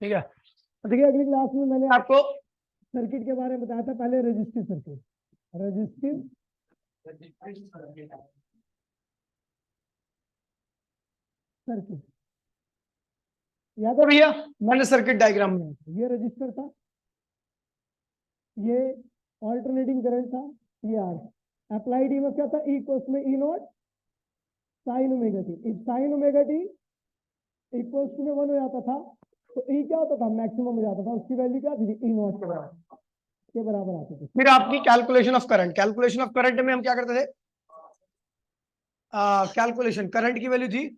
ठीक है। तो देखिए अगली क्लास में मैंने आपको सर्किट के बारे में बताया था, पहले रजिस्टिव सर्किट, रजिस्टिव सर्किट याद है भैया, मैंने सर्किट डायग्राम में ये रजिस्टर था, ये ऑल्टरनेटिंग करंट था, ये आर अप्लाइड ईएमएफ क्या था, इक्वल्स में E naught sine omega t. If sine omega t equals to में 1 हो जाता था तो ई क्या होता था, मैक्सिमम हो जाता था, उसकी वैल्यू क्या थी, ई नॉट के बराबर आती थी। फिर आपकी calculation of current, calculation of current में हम क्या करते थे, कैलकुलेशन करंट की वैल्यू थी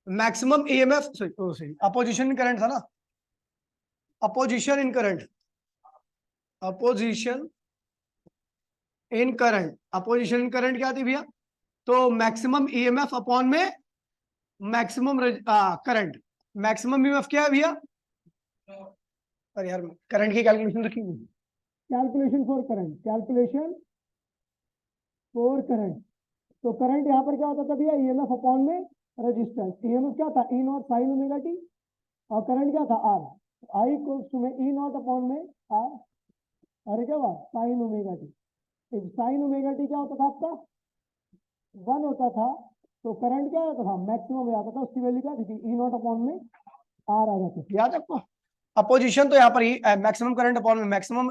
maximum EMF, sorry opposition in current था ना, opposition in current, opposition in current, opposition in current क्या थी भैया, तो मैक्सिमम ईएमएफ अपॉन में मैक्सिमम करंट, मैक्सिमम ईएमएफ क्या है भैया, अरे यार करंट की कैलकुलेशन तो की, calculation for current, calculation for current. तो करंट यहाँ पर क्या होता था भैया, ईएमएफ अपॉन में रेजिस्टेंस, ईएमएफ क्या था, E naught sine omega T, और करंट क्या था, आर, आई इक्वल्स टू में ई नॉट अपॉन में आर, और क्या हुआ sign omega T. Sign omega t क्या होता था आपका, 1 होता था, तो करंट क्या होता था, मैक्सिमम हो जाता था, उसकी वैल्यू क्या थी, ई नॉट अपॉन में आर आ जाती थी। याद है आपको, अपोजिशन तो यहाँ पर ही मैक्सिमम करंट अपॉन में मैक्सिमम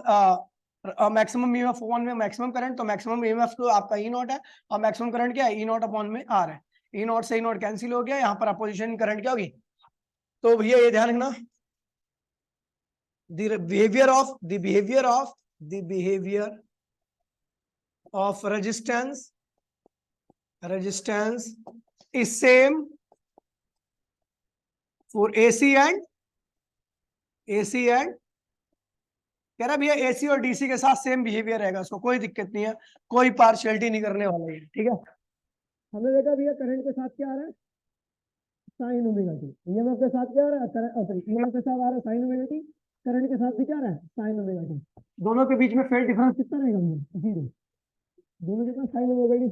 मैक्सिमम ईएमएफ अपॉन में मैक्सिमम करंट, तो मैक्सिमम ईएमएफ तो आपका ई नॉट है, और मैक्सिमम करंट क्या है, ई नॉट अपॉन में आर है, ई नॉट से ई नॉट कैंसिल हो गया, यहाँ पर अपोजिशन करंट क्या होगी। तो भैया ये ध्यान रखना, the behavior of resistance is same for AC and कह रहा भैया एसी और डीसी के साथ सेम बिहेवियर रहेगा, उसको कोई दिक्कत नहीं है, कोई पार्शियलिटी नहीं करने वाला है। ठीक है, हमने देखा भैया करंट के साथ क्या आ रहा है, साइन ओमेगा टी, ईएमएफ के साथ क्या आ रहा है, ईएमएफ के साथ आ रहा है साइन ओमेगा टी, करंट के साथ भी क्या आ रहा है, साइन ओमेगा टी। दोनों के बीच में फेज डिफरेंस कितना रहेगा, जीरो। दोनों के पास साइन ओमेगा टी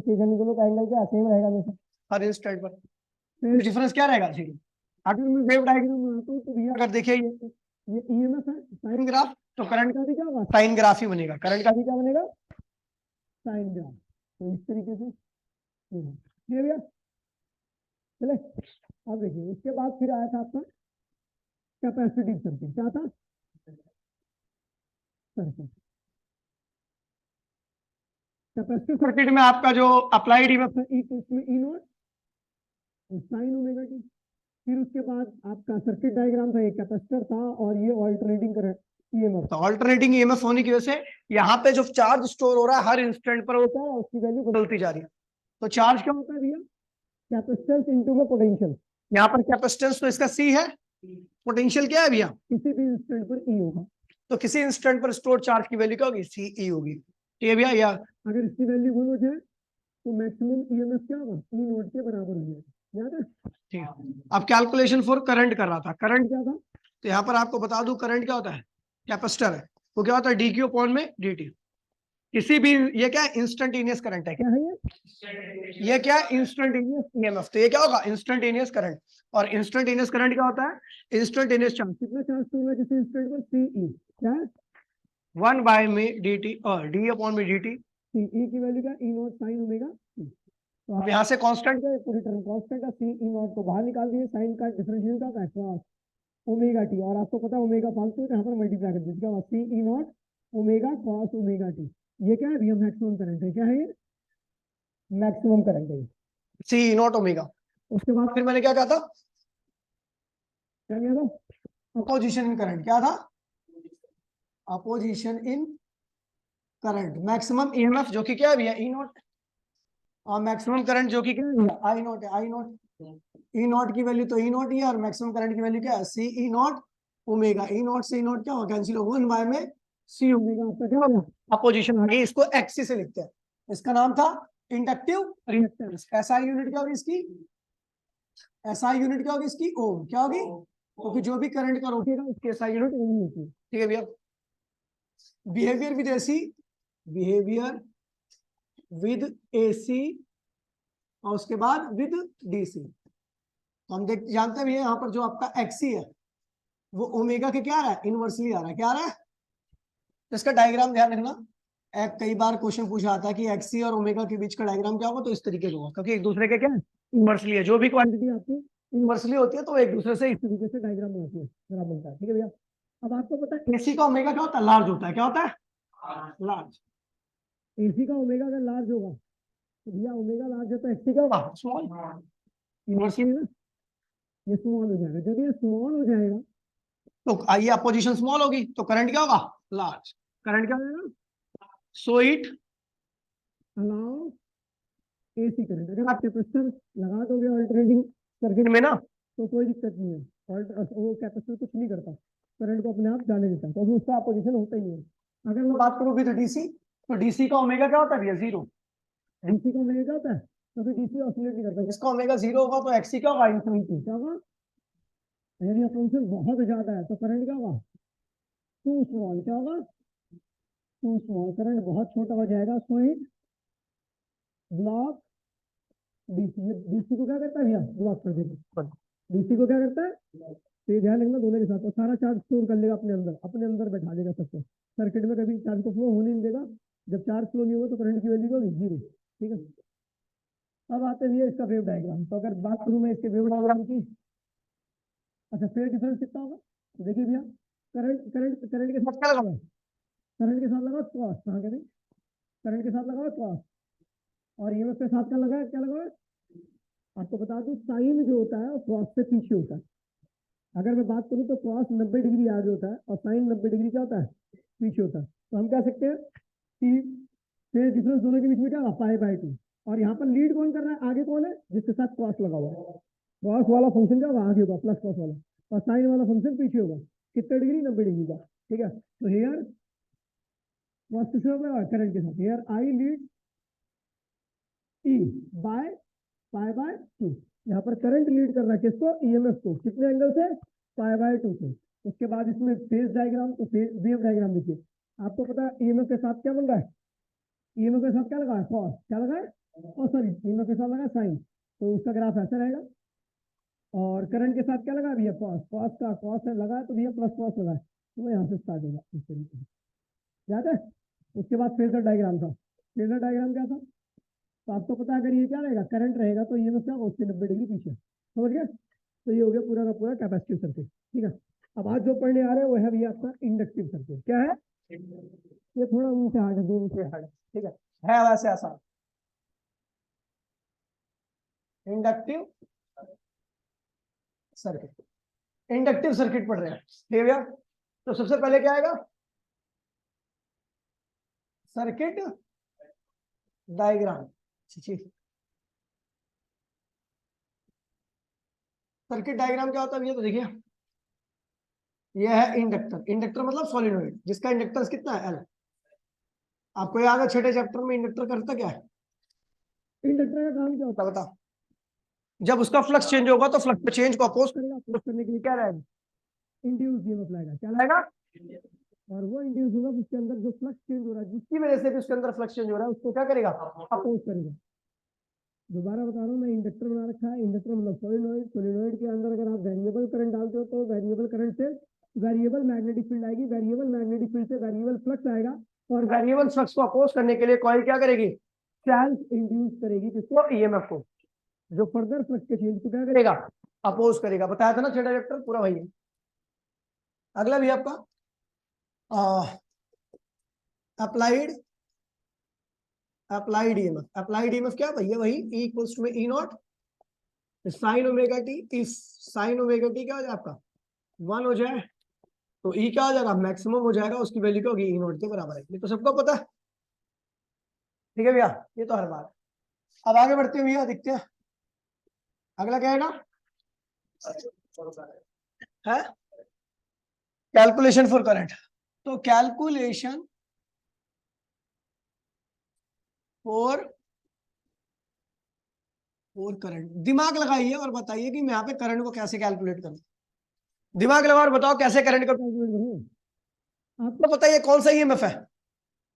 स्टेशन, दोनों का एंगल क्या सेम रहेगा हमेशा हर इंस्टेंट पर, फेज डिफरेंस क्या रहेगा, जीरो। अगर मैं वेव डायग्राम बनाता हूं तो भैया अगर देखिए ये ईएमएफ है साइन ग्राफ, तो करंट का भी क्या होगा, साइन ग्राफ ही बनेगा, करंट का भी क्या बनेगा, साइन ग्राफ। तो इस तरीके से ये भैया चले। अब देखिए उसके बाद फिर आया था आपका कैपेसिटिव सर्किट, क्या था, सर्किट कैपेसिटिव सर्किट में आपका जो अप्लाइड ईएमएफ है ई नॉट साइन ओमेगा टी। फिर उसके बाद आपका सर्किट डायग्राम था, ये कैपेसिटर था और ये ऑल्टरनेटिंग करंट ईएमएफ, तो ऑल्टरनेटिंग ईएमएफ होने की वजह से यहाँ पे जो चार्ज स्टोर हो रहा है हर इंस्टेंट पर होता है, उसकी वैल्यू बदलती जा रही है। तो चार्ज क्या होता है भैया, कैपेसिटेंस इनटू में पोटेंशियल, यहाँ पर कैपेसिटेंस तो इसका सी है, पोटेंशियल क्या है भैया, किसी भी इंस्टेंट पर ई होगा, तो किसी इंस्टेंट पर स्टोर चार्ज की वैल्यू क्या होगी, सी ई होगी। ठीक है भैया, या अगर इसकी वैल्यू 1 हो जाए तो मैक्सिमम ईएमएफ क्या होगा, ई नॉट के बराबर हो जाएगा, याद है। ठीक है, अब कैलकुलेशन फॉर करंट कर रहा था, करंट क्या था, तो यहाँ पर आपको बता दूं करंट क्या होता है, कैपेसिटर है, वो क्या होता है, डी क्यू अपॉन में डी टी। किसी भी, ये क्या है, इंस्टेंटेनियस करंट है, क्या है ये क्या है, इंस्टेंटेनियस ईएमएफ, तो ये क्या होगा, इंस्टेंटेनियस करंट। और इंस्टेंटेनियस करंट क्या होता है, इंस्टेंटेनियस चार्ज, कितना चार्ज तो होगा किसी इंस्टेंट पर, सीई क्या है, 1 बाय में dt और d अपॉन में dt, सीई की वैल्यू क्या, ई नॉट साइन ओमेगा टी। तो अब यहाँ से कांस्टेंट क्या है, पूरी टर्म कांस्टेंट है, सी ई नॉट को बाहर निकाल दिए, साइन का डिफरेंशियल का cos ओमेगा टी, और आपको पता है ओमेगा फालतू है, यहाँ पर मल्टीप्लाई कर दीजिए, क्या होगा, C E naught omega cos omega t. ये क्या है भैया, मैक्सिमम करंट है, क्या है ये, मैक्सिमम करंट है, सी ई नॉट ओमेगा। उसके बाद फिर मैंने क्या कहा था, क्या किया था, अपोजिशन इन करंट, क्या था, opposition in current, maximum EMF जो कि क्या है भैया, ई नॉट, और मैक्सिमम करंट जो कि क्या है, आई नॉट है, आई नॉट, ई नॉट की वैल्यू तो ई नॉट ही है, और मैक्सिमम करंट की वैल्यू क्या है, सी E naught omega, E not से ई नॉट क्या होगा, कैंसिल होगा, 1 बाय में सी ओमेगा, आपका क्या होगा, अपोजिशन आ गई। इसको एक्सी से लिखते हैं, इसका नाम था इंडक्टिव रिएक्टेंस। एसआई यूनिट क्या होगी इसकी, एसआई यूनिट क्या होगी इसकी, ओम, क्या होगी, क्योंकि जो भी करंट का रोकेगा उसकी एसआई यूनिट ओम होती है। ठीक है भैया, behaviour with AC, behaviour with AC, और उसके बाद विद डीसी। तो हम देख जानते हैं यहाँ पर जो आपका एक्सी है वो ओमेगा के क्या आ रहा है, इनवर्सली आ रहा है। क्या आ रहा है? तो इसका डायग्राम ध्यान रखना। कई बार क्वेश्चन पूछा आता है कि एक्सी और ओमेगा के बीच का डायग्राम क्या होगा, तो इस तरीके का होगा, क्योंकि एक दूसरे के क्या है, इनवर्सली है। जो भी क्वांटिटी आपकी इनवर्सली होती है तो एक दूसरे से इस तरीके से डायग्राम बनाती है, जरा बनता है। ठीक है भैया, अब आपको पता है एसी का ओमेगा क्या होता है, लार्ज होता है। क्या होता है? लार्ज। एसी का ओमेगा अगर लार्ज होगा तो भैया ओमेगा लार्ज है तो एक्सी क्या होगा, स्मॉल। इनवर्सली ना, ये स्मॉल हो जाएगा। जब ये स्मॉल हो जाएगा तो आइए अपोजिशन स्मॉल होगी तो करंट क्या होगा, लार्ज। करंट क्या होगा, so it allow AC current. अगर आप कैपेसिटर लगा दोगे अल्टरनेटिंग सर्किट में ना तो कोई दिक्कत नहीं है, और वो कैपेसिटर कुछ नहीं करता, करंट को अपने आप जाने देता है, क्योंकि तो उसका अपोजिशन होता ही है। अगर मैं बात करूँ विद डीसी, तो डीसी का ओमेगा क्या होता है भैया, जीरो। डीसी का ओमेगा क्या होता है, क्योंकि डीसी ऑसिलेट नहीं करता। जिसका ओमेगा जीरो होगा तो एक्सी क्या होगा, इनफिनिटी। क्या होगा, यदि अपोजिशन बहुत ज्यादा है तो करंट क्या होगा, टू स्मॉल। क्या होगा, टू स्मॉल। करंट बहुत छोटा हो जाएगा, so it block DC. DC को क्या करता है भैया, ब्लॉक कर देगा। डीसी को क्या करता है, तो ये ध्यान रखना दोनों के साथ, और सारा चार्ज स्टोर कर लेगा अपने अंदर बैठा देगा सबको। सर्किट में कभी चार्ज को फ्लो होने नहीं देगा। जब चार्ज फ्लो नहीं होगा तो करंट की वैल्यू होगी जीरो। ठीक है, अब आते हैं इसका वेव डायग्राम। तो अगर बात करूं मैं इसके वेव डायग्राम की, अच्छा फेज डिफरेंस कितना होगा, तो देखिए भैया करंट करंट करंट के साथ क्या लगा हुआ है, करंट के साथ लगा क्रॉस। कहाँ करें, करंट के साथ लगा क्रॉस, और ईएमएफ के साथ क्या लगा है, क्या लगा है, आपको बता दूं साइन जो होता है वो क्रॉस से पीछे होता है। अगर मैं बात करूं तो क्रॉस 90 डिग्री आगे होता है और साइन 90 डिग्री क्या होता है, पीछे होता है। तो हम कह सकते हैं कि फेज डिफरेंस दोनों के बीच में क्या होगा, पाई बाय 2। और यहाँ पर लीड कौन कर रहा है, आगे कौन है, जिसके साथ क्रॉस लगा हुआ है। क्रॉस वाला फंक्शन क्या होगा, आगे होगा प्लस क्रॉस वाला, और साइन वाला फंक्शन पीछे होगा। कितने डिग्री, 90 डिग्री का। ठीक है, तो हेयर क्रॉस किससे होगा, करंट के साथ। Here I lead E by pi by 2। यहाँ पर करंट लीड कर रहा है किसको, ईएमएफ को। कितने एंगल से, पाई बाय 2 से। उसके बाद इसमें फेज डायग्राम, तो वेव डायग्राम देखिए। आपको पता है ईएमएफ के साथ क्या बन रहा है, ईएमएफ के साथ क्या लगा है, कॉस। क्या लगा है, और सॉरी ईएमएफ के साथ लगा साइन, तो उसका ग्राफ ऐसा रहेगा। और करंट के साथ क्या लगा भैया, कॉस। कॉस का कॉस है लगा है तो भैया प्लस कॉस लगा है, तो वो यहाँ से स्टार्ट होगा इस तरीके से। याद है, उसके बाद फेजर डायग्राम था। फेजर डायग्राम क्या था, तो आपको पता है अगर ये क्या रहेगा, करंट रहेगा तो ईएमएफ क्या होगा, उससे 90 डिग्री पीछे। समझ गया, तो ये हो गया पूरा का पूरा कैपेसिटिव सर्किट। ठीक है, अब आज जो पढ़ने आ रहे हैं वो है भैया आपका इंडक्टिव सर्किट। क्या है, ये थोड़ा ऊंचे हार्ड है, दो ऊंचे हार्ड है। ठीक है वैसे आसान। इंडक्टिव सर्किट, इंडक्टिव सर्किट पढ़ रहे हैं। ठीक है भैया, तो सबसे पहले क्या आएगा, सर्किट डायग्राम। सर्किट डायग्राम क्या होता है भैया, तो देखिए यह है इंडक्टर। इंडक्टर मतलब सॉलिनॉइड जिसका इंडक्टेंस कितना है, एल। आपको याद है छठे चैप्टर में इंडक्टर करता क्या है, इंडक्टर का काम क्या होता है बता। जब उसका फ्लक्स चेंज होगा तो फ्लक्स चेंज को अपोज करेगा। अपोज करने के लिए क्या रहेगा, इंड्यूस ईएमएफ लाएगा। क्या लाएगा, और वो इंड्यूस होगा उसके अंदर जो फ्लक्स चेंज हो रहा है, जिसकी वजह से भी उसके अंदर फ्लक्स चेंज हो रहा है, उसको क्या करेगा, अपोज करेगा। दोबारा बता रहा हूँ मैं, इंडक्टर बना रखा है। इंडक्टर मतलब सोलिनॉइड। सोलिनॉइड के अंदर अगर आप वेरिएबल करंट डालते हो तो वेरिएबल करंट से वेरिएबल मैग्नेटिक फील्ड आएगी, वेरिएबल मैग्नेटिक फील्ड से वेरिएबल फ्लक्स आएगा, और वेरिएबल फ्लक्स को अपोज करने के लिए कॉइल क्या करेगी, चार्ज इंड्यूस करेगी, किसको, ईएमएफ को, जो फर्दर फ्लक्स के चेंज को क्या करेगा, अपोज करेगा। बताया था ना छठा चैप्टर पूरा वही है। अगला भी आपका applied applied EMF. Applied EMF क्या भैया, वही E equals to E naught sine omega t. If sine omega t क्या हो जाए आपका 1 हो जाए तो E क्या हो जाएगा, मैक्सिमम हो जाएगा, उसकी वैल्यू क्या होगी, E नॉट के बराबर है। ये तो सबको पता है। ठीक है भैया, ये तो हर बार। अब आगे बढ़ते हैं भैया, देखते हैं अगला क्या है कैलकुलेशन फॉर करंट। तो कैलकुलेशन फॉर करंट, दिमाग लगाइए और बताइए कि मैं यहाँ पे करंट को कैसे कैलकुलेट करूं। दिमाग लगाओ और बताओ कैसे करंट को कैलकुलेट करूं। आपको पता है कौन सा ईएमएफ है,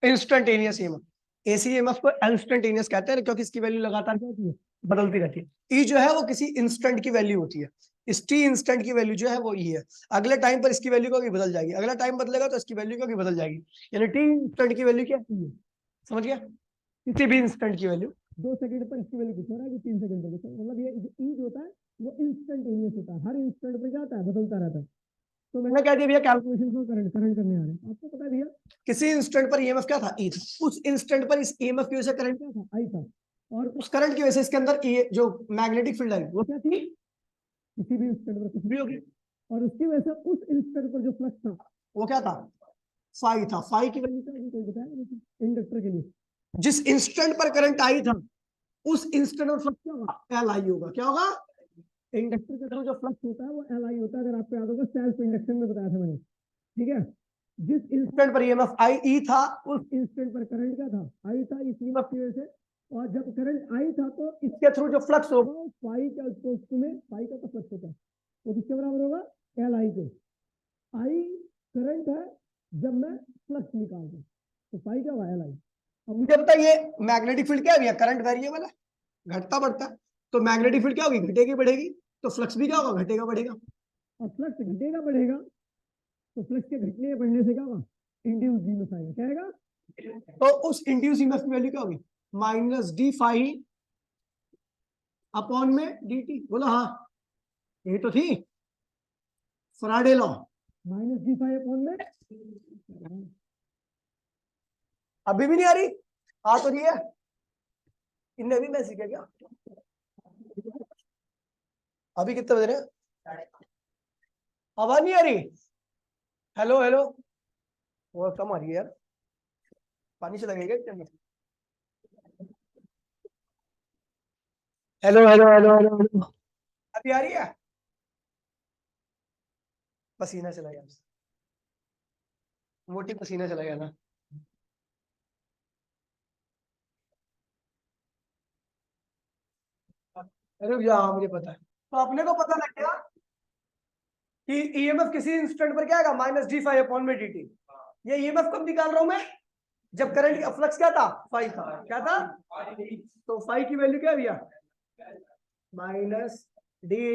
इंस्टेंटेनियस ईएमएफ। एसी ईएमएफ को इंस्टेंटेनियस कहते हैं क्योंकि इसकी वैल्यू लगातार क्या होती है, बदलती रहती है। ई जो है वो किसी इंस्टेंट की वैल्यू होती है, इस टी इंस्टेंट की वैल्यू जो है वो ई है। अगले टाइम पर इसकी वैल्यू कभी बदल जाएगी, अगला टाइम बदलेगा तो इसकी वैल्यू कभी बदल जाएगी। यानी टी इंस्टेंट की वैल्यू क्या है, समझ गया, किसी भी इंस्टेंट की वैल्यू। 2 सेकंड पर इसकी वैल्यू कुछ हो रहा है कि 3 सेकंड पर कुछ, मतलब ये ई जो होता है वो इंस्टेंटेनियस होता है, हर इंस्टेंट पर क्या होता है, बदलता रहता है। तो मैंने कह दिया भैया कैलकुलेशन को करंट करंट करने आ रहे हैं, आपको पता है भैया किसी इंस्टेंट पर ईएमएफ क्या था, ई था, उस इंस्टेंट पर इस ईएमएफ की वजह से करंट क्या था, आई था, और उस करंट की वजह से इसके अंदर जो मैग्नेटिक फील्ड है वो क्या थी, किसी भी इंस्टेंट पर कुछ भी होगी, और उसकी वजह से उस इंस्टेंट पर जो फ्लक्स था वो क्या था, फाई था। फाई की वैल्यू कोई बताया इंडक्टर के लिए, जिस इंस्टेंट पर करंट आई था उस इंस्टेंट पर फ्लक्स क्या होगा, एल आई होगा। क्या होगा, इंडक्टर के थ्रू जो फ्लक्स होता है वो एल आई होता है, अगर आपको याद होगा सेल्फ इंडक्शन में बताया था मैंने, ठीक है। जिस इंस्टेंट पर ईएमएफ आई ई था, उस इंस्टेंट पर करंट क्या था, आई था, इस ईएमएफ की वजह से, और जब करंट आई था तो इसके थ्रू जो फ्लक्स होगा फाई का में फाई का तो फ्लक्स होता है वो किसके बराबर होगा, एल आई के। आई करंट है जब मैं फ्लक्स निकाल दूं तो फाई क्या होगा, एल आई। अब मुझे पता है ये मैग्नेटिक फील्ड क्या है, करंट वेरिएबल है, घटता बढ़ता है, तो मैग्नेटिक फील्ड क्या होगी, घटेगी बढ़ेगी, तो फ्लक्स भी क्या होगा, घटेगा बढ़ेगा। और फ्लक्स घटेगा बढ़ेगा तो फ्लक्स के घटने या बढ़ने से क्या होगा, इंड्यूस ईएमएफ आएगा, क्या आएगा, तो उस इंड्यूस ईएमएफ की वैल्यू क्या होगी, माइनस डी फाई अपॉन में डी टी। बोला हाँ, यही तो थी Faraday law, minus d phi upon में। अभी भी नहीं आ रही, आ तो रही है, इनने भी मैं सीखा क्या, अभी कितने बज रहे हैं, आवाज नहीं आ रही, हेलो हेलो, वो कम आ रही है यार, पानी से लगेगा इसके अंदर, hello hello hello hello hello, अभी आ रही है, पसीना चला गया, मोटी पसीना चला गया ना। रुक जा, हाँ मुझे पता है, तो अपने को पता लग गया कि ईएमएफ किसी इंस्टेंट पर क्या आएगा, माइनस डी फाई अपॉन में डी टी। ये ईएमएफ कब निकाल रहा हूं मैं, जब करंट का फ्लक्स क्या था, फाई था, क्या था, तो फाई की वैल्यू क्या भैया, माइनस डी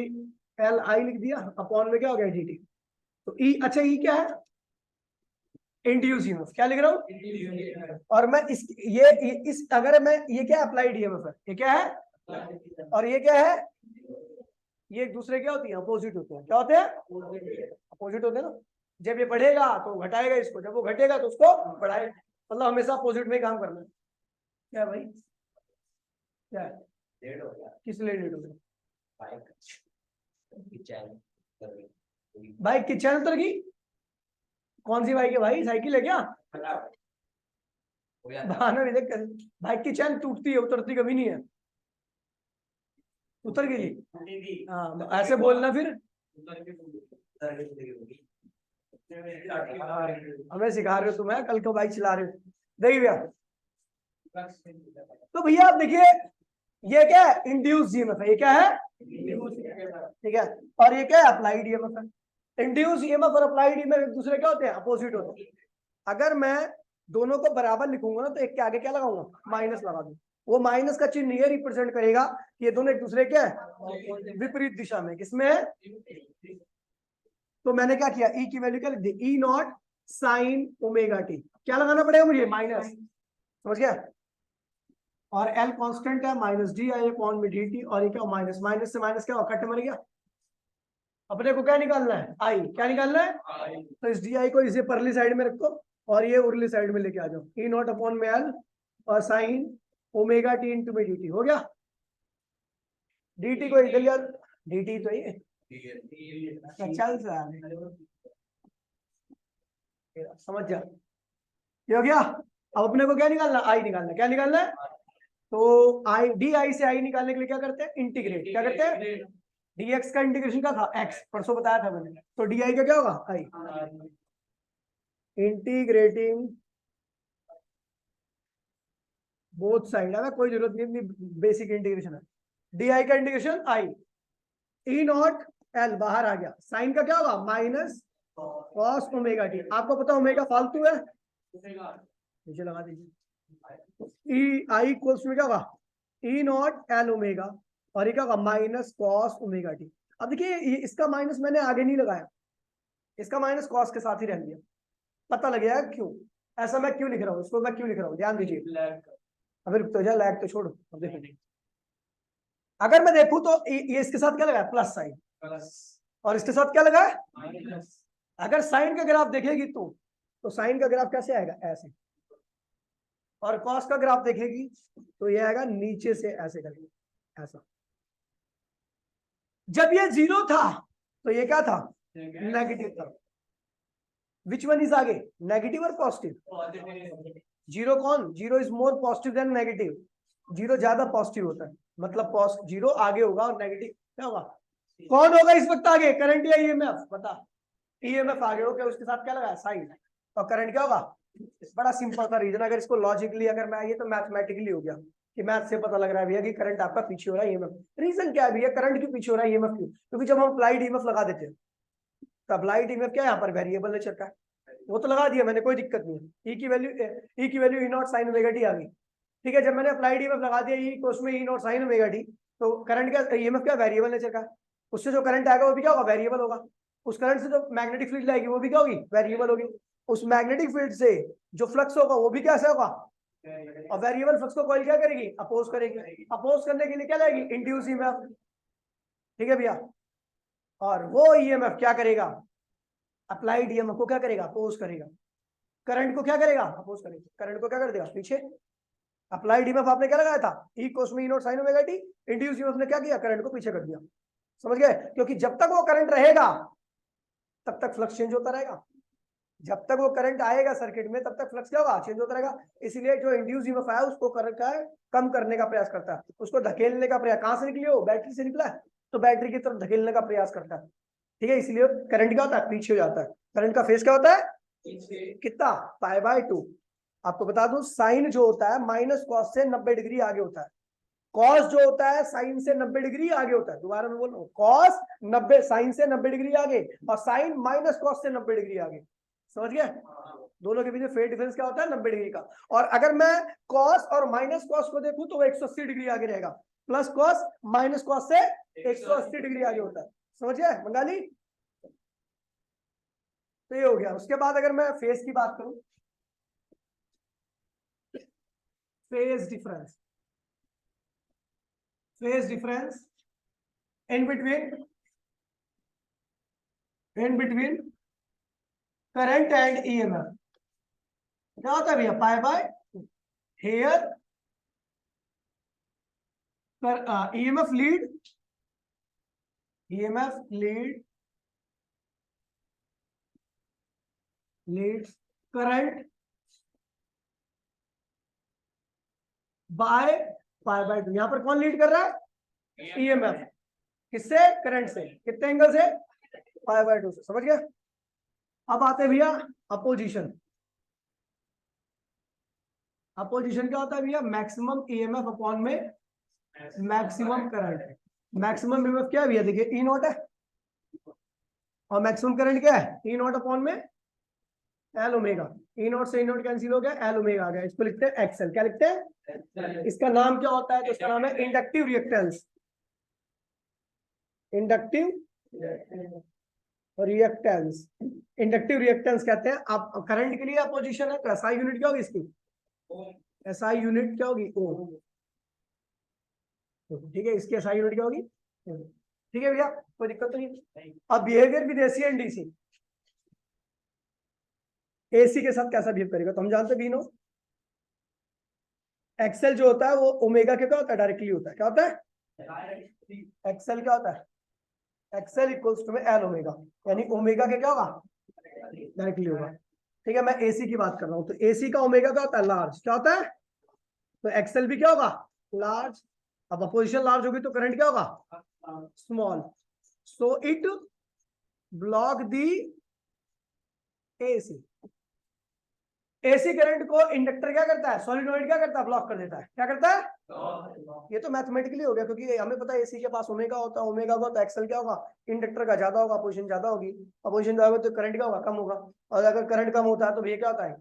एल आई लिख दिया, अपॉन में क्या हो गया डी टी। तो ई, अच्छा ई क्या है, इंड्यूस ईएमएफ, क्या लिख रहा हूं, और मैं इस अगर मैं, ये क्या अप्लाइड ईएमएफ है, ये क्या है, और ये क्या है, ये एक दूसरे क्या होती है, अपोजिट होते हैं, क्या होते हैं, अपोजिट होते हैं ना। जब ये बढ़ेगा तो घटाएगा इसको, जब वो घटेगा तो उसको बढ़ाएगा, मतलब हमेशा अपोजिट में काम करना है। क्या भाई, क्या है, किस लिए लेट हो गया, बाइक की चैन उतर गई, कौन सी बाइक है भाई, साइकिल है क्या, बहाना नहीं देख, बाइक की चैन टूटती है, उतरती कभी नहीं है, उतर गई, हाँ ऐसे बोलना फिर, हमें सिखा रहे हो तुम, कल को बाइक चला रहे हो, देखिए भैया, तो भैया आप देखिए ये क्या है, इंड्यूस ईएमएफ है, ये क्या है, ठीक है, और ये क्या है, अप्लाइड ईएमएफ है। इंड्यूस ईएमएफ और अप्लाइड ईएमएफ एक दूसरे क्या होते हैं, अपोजिट होते हैं। अगर मैं दोनों को बराबर लिखूंगा ना तो एक के आगे क्या लगाऊंगा, माइनस लगा दूं, वो माइनस का चिन्ह ये रिप्रेजेंट करेगा कि ये दोनों एक दूसरे क्या है, विपरीत दिशा में, किसमें है, तो मैंने क्या किया, ई की वैल्यू क्या लिख दी, ई नॉट साइन ओमेगा टी, क्या लगाना पड़ेगा मुझे, माइनस, समझ गया, और एल कांस्टेंट है, माइनस डी आई अपॉन में डी टी, और ये क्या, माइनस, माइनस से माइनस क्या कट मर गया, अपने को क्या निकालना है, आई, क्या निकालना है, तो इस डी आई को इसे परली साइड में रखो और ये उरली साइड में लेके आ जाओ, ई नॉट अपॉन में एल और साइन ओमेगा टी इंटू में डी टी, हो गया, डी टी को इधर लिया, डी टी तो ये चल समझ जा, ये हो गया। अब अपने को क्या निकालना, आई निकालना, क्या निकालना है, तो आई, डी आई से आई निकालने के लिए क्या करते हैं, इंटीग्रेट, क्या करते हैं, डीएक्स का इंटीग्रेशन क्या था, एक्स, परसों बताया था मैंने, तो डी आई का क्या होगा, आई, इंटीग्रेटिंग बोथ साइड, है कोई जरूरत नहीं, बेसिक इंटीग्रेशन है, डी आई का इंटीग्रेशन आई, ई नॉट एल बाहर आ गया, साइन का क्या होगा, माइनस कॉस ओमेगा टी, आपको पता ओमेगा फालतू है, नीचे लगा दीजिए, ई आई इक्वल्स में क्या होगा, ई नॉट एल ओमेगा, और ये क्या होगा माइनस कॉस ओमेगा टी। अब देखिए इसका माइनस मैंने आगे नहीं लगाया, इसका माइनस कॉस के साथ ही रह दिया। पता लग गया क्यों ऐसा मैं क्यों लिख रहा हूँ, इसको मैं क्यों लिख रहा हूँ, ध्यान दीजिए। अभी रुक तो जा, लैग तो छोड़ो। अब देखो अगर मैं देखूं तो ये इसके साथ क्या लगा है प्लस साइन, और इसके साथ क्या लगा है माइनस। अगर साइन का ग्राफ देखेगी तो साइन का ग्राफ कैसे आएगा ऐसे, और कॉस का ग्राफ देखेगी तो ये आएगा नीचे से ऐसे करके ऐसा। जब ये जीरो था तो ये क्या था नेगेटिव था। विच वन इज आगे नेगेटिव और पॉजिटिव? जीरो कौन, zero is more positive than negative, zero ज्यादा पॉजिटिव होता है, मतलब जीरो आगे होगा और नेगेटिव क्या होगा, कौन होगा इस वक्त आगे, करंट या ईएमएफ? बता, ईएमएफ आगे हो क्या, उसके साथ क्या लगा साइन, और करंट क्या होगा। बड़ा सिंपल सा रीजन, अगर इसको लॉजिकली अगर मैं ये तो मैथमेटिकली हो गया कि मैथ से पता लग रहा है भैया कि करंट आपका पीछे हो रहा है ईएमएफ। रीजन क्या है भैया करंट क्यों पीछे हो रहा है ईएमएफ क्यों, क्योंकि जब हम अप्लाइड ईएमएफ लगा देते हैं तो अप्लाइड ईएमएफ क्या है यहाँ पर वेरिएबल नेचर का है, वो तो लगा दिया मैंने, कोई दिक्कत नहीं है। ई की value E naught sine omega t आ गई, ठीक है। जब मैंने अप्लाइड ईएमएफ लगा दिया ई कोस में E naught sine omega T, तो करंट क्या ईएमएफ क्या वेरिएबल नेचर का, उससे जो करंट आएगा वो भी क्या होगा वेरिएबल होगा। उस करंट से जो मैग्नेटिक फील्ड आएगी वो भी क्या होगी वेरिएबल होगी। उस मैग्नेटिक फील्ड से जो फ्लक्स होगा वो भी कैसे होगा, और वेरिएबल फ्लक्स को कॉइल क्या करेगी अपोज करेगी, अपोज करने के लिए क्या लाएगी इंड्यूस ईएमएफ, ठीक है भैया। और वो ईएमएफ क्या करेगा अप्लाइड ईएमएफ को क्या करेगा अपोज करेगा, करंट को क्या करेगा अपोज करेगा, करंट को क्या कर देगा पीछे। अप्लाइड ईएमएफ आपने क्या लगाया था ई कोस में E naught sine omega t, induce EMF ने क्या किया करंट को पीछे कर दिया, समझ गए। क्योंकि जब तक वो करंट रहेगा तब तक फ्लक्स चेंज होता रहेगा, जब तक वो करंट आएगा सर्किट में तब तक फ्लक्स क्या होगा चेंज होता रहेगा। इसलिए जो इंड्यूस ईएमएफ है उसको करंट का कम करने का प्रयास करता है, उसको धकेलने का प्रयास, कहां से निकली हो बैटरी से निकला है तो बैटरी की तरफ धकेलने का प्रयास करता है, ठीक है। इसलिए करंट क्या होता है पीछे हो जाता है, करंट का फेज क्या होता है कितना π/2। आपको बता दूं साइन जो होता है माइनस कॉस से 90 डिग्री आगे होता है, कॉस जो होता है साइन से 90 डिग्री आगे होता है। दोबारा मैं बोल रहा हूँ कॉस 90 साइन से 90 डिग्री आगे और साइन माइनस कॉस से 90 डिग्री आगे, समझ गए। दोनों के बीच में फेज डिफरेंस क्या होता है 90 डिग्री का। और अगर मैं कॉस और माइनस कॉस को देखूं तो वो 180 डिग्री आगे रहेगा, प्लस कॉस माइनस कॉस से 180 डिग्री आगे होता है, समझ गए बंगाली। तो ये हो गया। उसके बाद अगर मैं फेज की बात करूं, phase difference in between current and EMF क्या होता है भैया π/2। Here EMF lead current by π/2। यहां पर कौन लीड कर रहा है ईएमएफ, किससे करंट से, कितने एंगल से π/2 से, समझ गए। अब आते हैं भैया अपोजिशन क्या होता है भैया मैक्सिमम ईएमएफ अपॉन में मैक्सिमम करंट। मैक्सिमम ईएमएफ क्या है भैया देखिए ई नॉट है, और मैक्सिमम करंट क्या है ई नॉट अपॉन में एल ओमेगा। ई नॉट से ई नॉट कैंसिल हो गया, एल ओमेगा आ गया, इसको लिखते हैं एक्सएल। क्या लिखते हैं, इसका नाम क्या होता है, तो इसका नाम है इंडक्टिव रिएक्टेंस। इंडक्टिव रिएक्टेंस कहते हैं। आप करंट के लिए अपोजिशन है तो एसआई यूनिट क्या होगी इसकी, एसआई यूनिट क्या होगी ओ, ठीक है। इसकी एसआई यूनिट क्या होगी, ठीक है भैया कोई दिक्कत तो नहीं। अब behaviour with AC and DC, AC के साथ कैसा बिहेव करेगा तो हम जानते हैं एक्सेल जो होता है वो ओमेगा के क्या होता है डायरेक्टली होता है, क्या होता है एक्सेल क्या होता है, एक्सेल इक्वल्स टू में एल ओमेगा, यानी ओमेगा के क्या होगा डायरेक्टली होगा, ठीक है। मैं एसी की बात कर रहा हूं तो एसी का ओमेगा क्या होता है लार्ज, क्या होता है, तो एक्सेल भी क्या होगा लार्ज। अब अपोजिशन लार्ज होगी तो करंट क्या होगा small, so it block the AC. AC current को इंडक्टर क्या करता है, सॉलिनॉइड क्या करता है ब्लॉक कर देता है, क्या करता है। ये तो मैथमेटिकली हो गया क्योंकि हमें पता है एसी के पास ओमेगा होता है, ओमेगा का तो एक्सेल क्या होगा इंडक्टर का ज्यादा होगा, अपोजिशन ज्यादा होगी, अपोजिशन ज्यादा होगा तो करंट क्या होगा कम होगा, और अगर करंट कम होता है तो ये क्या होता है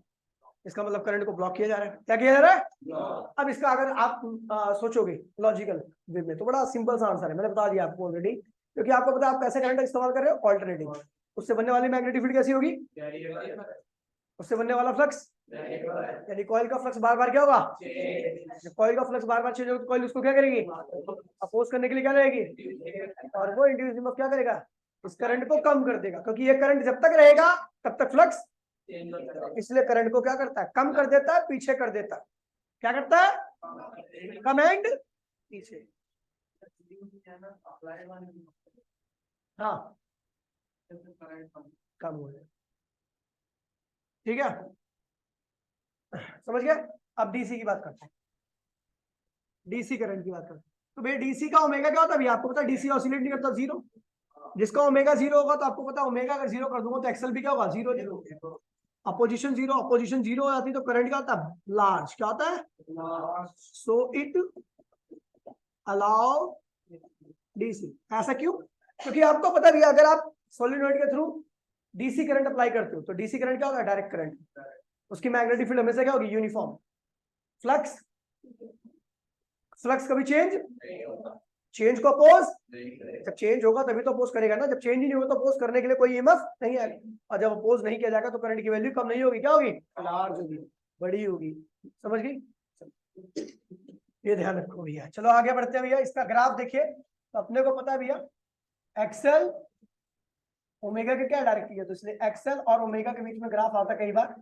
इसका मतलब करंट को ब्लॉक किया जा रहा है। क्या किया जा रहा है? अब इसका अगर आप सोचोगे लॉजिकल वे में तो बड़ा सिंपल सा आंसर है, मैंने बता दिया आपको ऑलरेडी, क्योंकि आपको पता है आप कैसे करंट इस्तेमाल कर रहे हो, ऑल्टरनेटिंग। उससे बनने वाली मैग्नेटिक फील्ड कैसी होगी? उससे बनने वाला फ्लक्स, यानी कॉइल का फ्लक्स बार बार क्या होगा? जब कॉइल का फ्लक्स बार बार चेंज होगा तो कॉइल उसको क्या करेगी? अपोज करने के लिए क्या रहेगी, और वो इंड्यूस्ड ईएमएफ क्या करेगा? इस करंट को कम कर देगा, क्योंकि ये करंट जब तक रहेगा तब तक फ्लक्स, इसलिए करंट को क्या करता है? कम कर देता है, पीछे कर देता है। क्या करता है? कम एंड पीछे। हाँ, कम हो जाए। ठीक है, समझ गए? अब डीसी की बात करते हैं, डीसी करंट की बात करते हैं। तो भैया डीसी का ओमेगा क्या होता है? भैया आपको पता है डीसी ऑसिलेट नहीं करता, जीरो। जिसका ओमेगा जीरो होगा तो आपको पता है ओमेगा अगर जीरो कर दूंगा तो एक्सेल भी क्या होगा? Zero. Opposition zero, opposition zero हो जाती है तो करंट क्या होता है? लार्ज। क्या होता है? So it allow DC. ऐसा क्यों? क्योंकि आपको पता भी अगर आप सोलेनॉइड के थ्रू डीसी करंट अप्लाई करते हो तो डीसी करंट क्या होगा? Direct current. उसकी मैग्नेटिक फील्ड हमेशा क्या होगी? यूनिफॉर्म। फ्लक्स, फ्लक्स कभी चेंज को अपोज, जब चेंज होगा तभी तो अपोज करेगा ना, जब चेंज ही नहीं होगा तो अपोज करने के लिए कोई ईएमएफ नहीं आएगा, और जब अपोज नहीं किया जाएगा तो करंट की वैल्यू कम नहीं होगी, क्या होगी? लार्ज होगी, बड़ी होगी। समझ गई? ये ध्यान रखो भैया। चलो आगे बढ़ते हैं भैया, इसका ग्राफ देखिए। तो अपने को पता है भैया एक्सेल ओमेगा के क्या डायरेक्टली है, तो इसलिए एक्सेल और ओमेगा के बीच में ग्राफ आता कई बार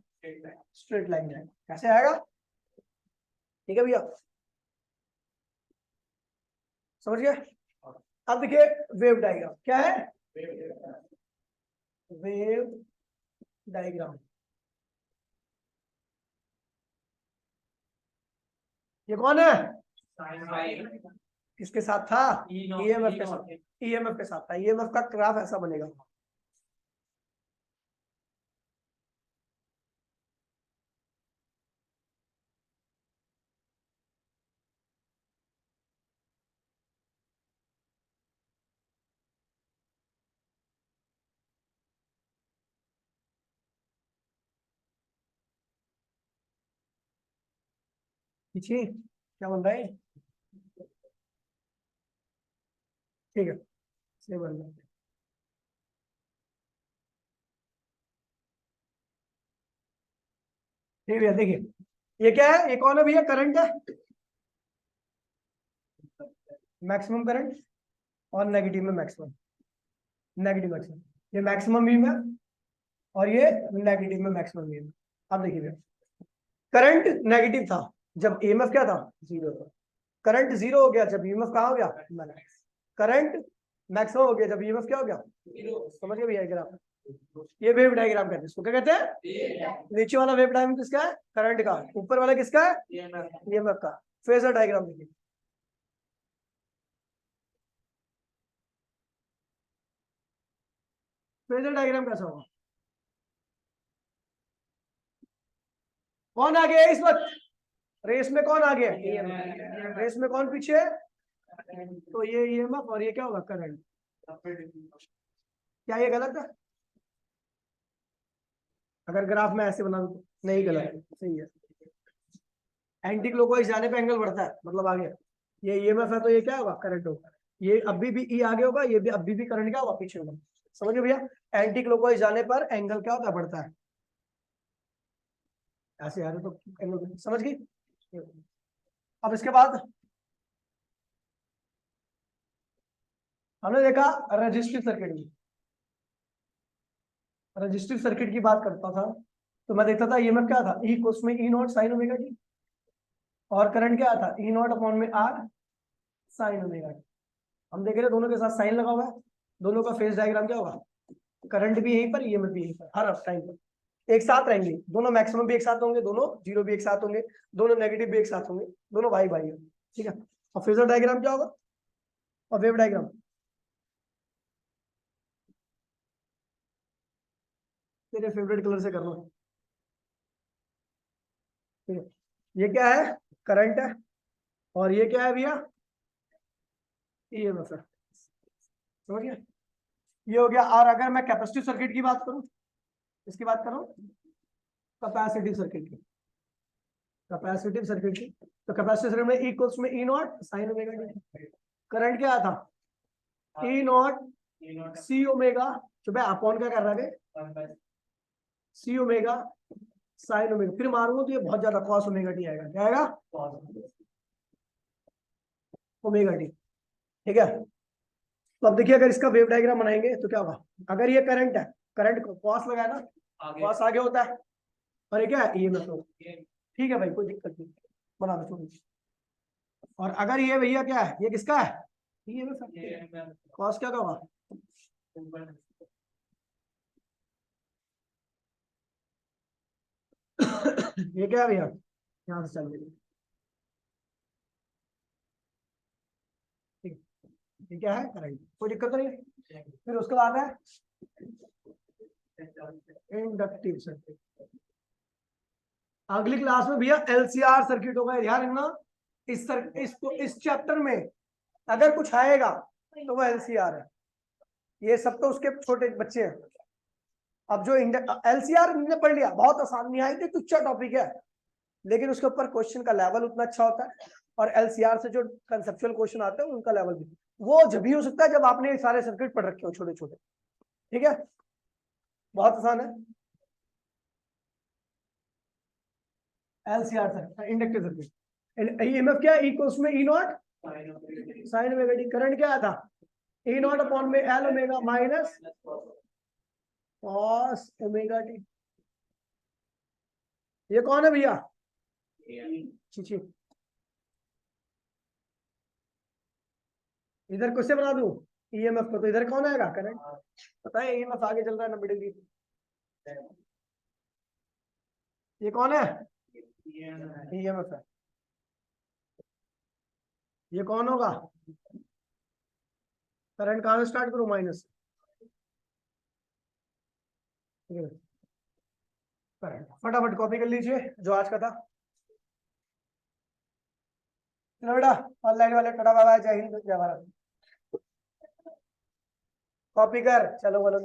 स्ट्रेट लाइन है। कैसे आएगा? ठीक है भैया, समझ गए? अब देखिए वेव डायग्राम क्या है? Wave diagram. ये कौन है? किसके साथ था? ईएमएफ के साथ। ईएमएफ के साथ था। ईएमएफ का ग्राफ ऐसा बनेगा। पीछे क्या बन रहा है? ठीक है, सही बन रहा है। ठीक है भैया, देखिए ये क्या है? ये कौन है भैया? करंट है, मैक्सिमम करंट, और नेगेटिव में मैक्सिमम, नेगेटिव मैक्सिमम। ये मैक्सिमम बीम है और ये नेगेटिव में मैक्सिमम बीम है। अब देखिए भैया करंट नेगेटिव था जब ईएमएफ क्या था? जीरो था। करंट जीरो हो गया जब ईएमएफ कहाँ हो गया? करंट मैक्सिमम हो गया जब ईएमएफ क्या हो गया? समझ गए भैया ग्राफ? ये वेव डायग्राम कहते हैं इसको। क्या कहते हैं? नीचे वाला वेव डायग्राम किसका है? करंट का। ऊपर वाला किसका है? ईएमएफ का। फेजर डायग्राम देखिए, फेजर डायग्राम कैसा होगा? कौन आगे है इस वक्त रेस में? कौन आगे है रेस में? कौन पीछे है? तो ये ईएमएफ और ये क्या होगा? करंट। क्या ये गलत है? अगर ग्राफ में ऐसे बना दूं तो? नहीं, गलत है, सही है। एंटी क्लॉकवाइज जाने पे एंगल बढ़ता है, मतलब आगे। ये ईएमएफ है तो ये क्या होगा? करंट होगा। ये अभी भी ई आगे होगा, ये भी अभी भी करंट क्या होगा? पीछे होगा। समझ गए भैया? एंटी क्लॉकवाइज जाने पर एंगल क्या होता है? बढ़ता है। ऐसे आ रहे तो एंगल, समझ गई? अब इसके बाद हमने देखा रजिस्टिव सर्किट में। रजिस्टिव सर्किट की बात करता था तो मैं देखता था ईएमएफ क्या था? ई उसमें ई नॉट साइन ओमेगा टी, और करंट क्या था? ई नॉट अपॉन में आर साइन ओमेगा टी। हम देख रहे हैं दोनों के साथ साइन लगा हुआ है, दोनों का फेज डायग्राम क्या होगा? करंट भी यहीं पर, ईएमएफ भी यहीं पर, हर टाइम पर एक साथ रहेंगे। दोनों मैक्सिमम भी एक साथ होंगे, दोनों जीरो भी एक साथ होंगे, दोनों नेगेटिव भी एक साथ होंगे, दोनों भाई भाई होंगे। ठीक है, और फेजर डायग्राम क्या होगा? और वेव डायग्राम तेरे फेवरेट कलर से कर लो। ठीक है, ये क्या है? करंट है, और ये क्या है भैया? ईएमएफ है। समझ गया? ये हो गया। और अगर मैं कैपेसिटिव सर्किट की बात करूं, इसकी बात करूं कैपेसिटिव सर्किट की, कैपेसिटिव सर्किट की, तो कैपेसिटिव सर्किट में E इक्वल्स में E not sine omega t. Current क्या था? E नॉट सी ओमेगा, तो भाई अपॉन क्या कर रहा है? सी ओमेगा साइन ओमेगा, फिर मारूंगा तो ये बहुत ज्यादा कॉस ओमेगा टी आएगा। क्या आएगा? Omega T. ठीक है, तो अब देखिए अगर इसका वेव डायग्राम बनाएंगे तो क्या होगा? अगर ये करंट है, करंट को कॉस लगाया ना, कॉस आगे होता है, और ये क्या है? ईएमएफ होता है। ठीक है भाई, कोई दिक्कत नहीं, बना दो छोड़ो। और अगर ये भैया क्या है? ये किसका है? ईएमएफ। कॉस क्या होगा? ये क्या है भैया? यहाँ से चल, ठीक, ये क्या है? करंट, कोई दिक्कत नहीं है। फिर उसके बाद है इंडक्टिव सर्किट। अगली क्लास में भैया एलसीआर सर्किट होगा, ध्यान रखना। इस चैप्टर में अगर कुछ आएगा तो वो एलसीआर है। ये सब तो उसके छोटे बच्चे हैं। अब जो एलसीआर ने पढ़ लिया, बहुत आसान, निहायत तुच्छ टॉपिक है, लेकिन उसके ऊपर क्वेश्चन का लेवल उतना अच्छा होता है। और एलसीआर से जो कंसेप्चुअल क्वेश्चन आते हैं उनका लेवल भी वो जब भी हो सकता है जब आपने सारे सर्किट पढ़ रखे हो छोटे छोटे। ठीक है, बहुत आसान है। LCR circuit, inductive circuit. EMF क्या है? इक्वल्स में E naught sine omega t. Current क्या था? ई नॉट अपॉन में L omega minus cos omega t. ये कौन है भैया? छी, इधर किससे बना दूं ईएमएफ को, तो इधर कौन आएगा? करंट। पता है ईएमएफ आगे चल रहा है 90 डिग्री। ये कौन है? ईएमएफ है। ये कौन होगा? करंट कहां से स्टार्ट करूं? माइनस। करंट फटाफट कॉपी कर लीजिए जो आज का था। चलो बेटा, ऑनलाइन वाले टाटा बाय बाय, जय हिंद जय भारत। कॉपी कर, चलो बोलो।